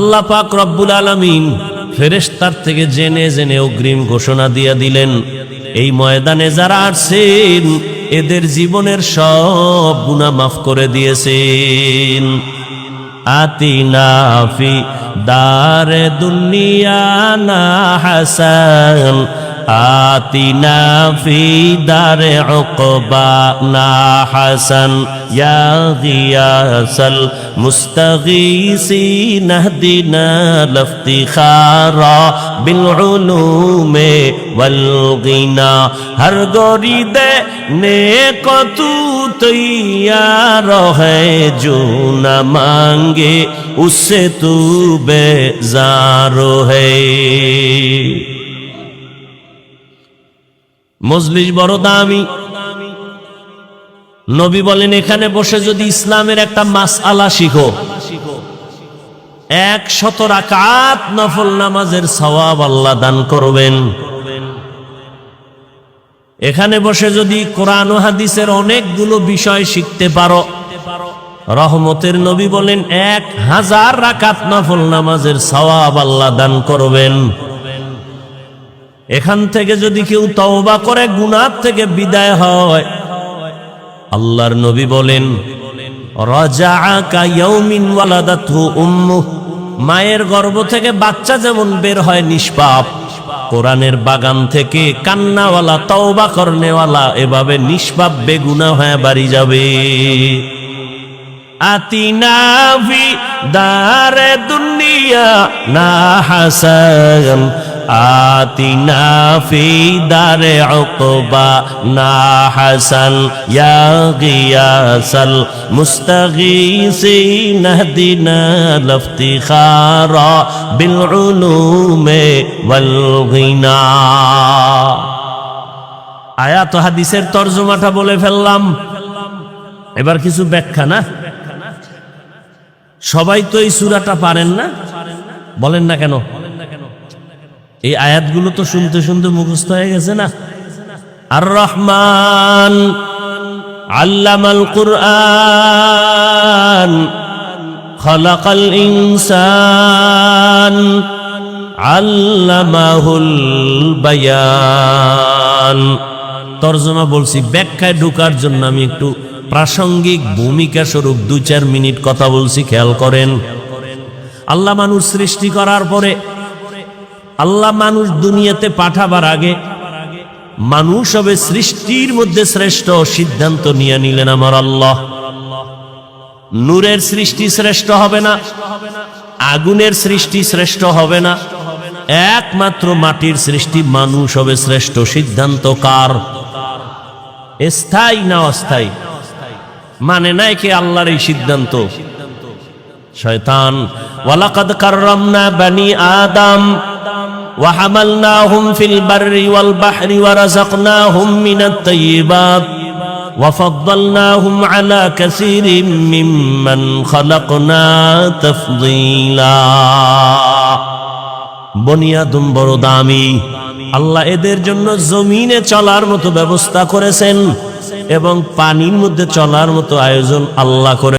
আল্লাহ পাক রব্বুল আলামিন ফেরেশতার থেকে জেনে জেনে অগ্রিম ঘোষণা দিয়ে দিলেন, এই ময়দানে যারা আসছেন এদের জীবনের সব গুনাহ মাফ করে দিয়েছেন। আতিনা ফি দারে দুনিয়া না হাসান, আতিনা ফি দারে উকবা না হাসান, ইয়া গিয়াসাল মুস্তাগীসিন ইহদিনা লিফতিখারা বিল উলুমে ওয়াল গিনা। হর গরি দে নেক তু তৈয়ার है जो न मांगे उससे तू बेजार है। মজলিস বড় দামি। নবী বলেন, এখানে বসে যদি ইসলামের একটা মাসআলা শিখো, 100 রাকাত নফল নামাজের সওয়াব আল্লাহ দান করবেন। এখানে বসে যদি কোরআন ও হাদিসের অনেকগুলো বিষয় শিখতে পারো, রহমতের নবী বলেন 1000 রাকাত নফল নামাজের সওয়াব আল্লাহ দান করবেন। এখান থেকে যদি কেউ তওবা করে গুনাহ থেকে বিদায় হয়, আল্লাহর নবী বলেন রাজাআ কা ইয়াউমিন ওয়ালাদাতহু উম্মুহ, মায়ের গর্ভ থেকে বাচ্চা যেমন বের হয় নিষ্পাপ, কোরআনের বাগান থেকে কান্নাওয়ালা তওবা করনেওয়ালা এভাবে নিষ্পাপ বেগুনাহ হয়ে বাড়ি যাবে। আতিনা ফি দারে দুনিয়া না হাসান, আতিনা ফি দারে উকবা না হাসান, ইয়া গিয়াসাল মুস্তাগীসিন ইহদিনা লিফতিখারা বিল উলুমে ওয়াল গিনা। আয়াত ও হাদিসের তরজমাটা বলে ফেললাম, এবার কিছু ব্যাখ্যা। না সবাই তো এই সূরাটা পারেন না, বলেন না কেন? এই আয়াতগুলো তো শুনতে শুনতে মুখস্থ হয়ে গেছে না। আর রহমান আল্লামাল কুরআন খালাকাল ইনসান আল্লামাহুল বায়ান। তরজমা বলছি, ব্যাখ্যায় ঢোকার জন্য আমি একটু প্রাসঙ্গিক ভূমিকা স্বরূপ 2-4 মিনিট কথা বলছি, খেয়াল করেন। আল্লাহ মানুষ সৃষ্টি করার পরে, আল্লাহ মানুষ দুনিয়াতে পাঠাবার আগে মানুষ হবে সৃষ্টির মধ্যে শ্রেষ্ঠ সিদ্ধান্ত নিয়ে নিলেন আমার আল্লাহ। নূরের সৃষ্টি শ্রেষ্ঠ হবে না, আগুনের সৃষ্টি শ্রেষ্ঠ হবে না, একমাত্র মাটির সৃষ্টি মানুষ হবে শ্রেষ্ঠ। সিদ্ধান্ত কার? স্থায়ী না অস্থায়ী? মানে নাই কে আল্লাহর এই সিদ্ধান্ত? শয়তান। ওয়ালাকাদ কাররামনা বানি আদম ওয়া হামালনাহুম ফিল বাররি ওয়াল বাহরি ওয়া রাযাকনাহুম মিনাত তাইয়্যিবাত ওয়া ফাদ্দালনাহুম আলা কাসীরিম মিম্মান খালাকনা তাফদীলা। বনি আদম বড় দামি, আল্লাহ এদের জন্য জমিনে চলার মতো ব্যবস্থা করেছেন এবং পানির মধ্যে চলার মতো আয়োজন আল্লাহ করে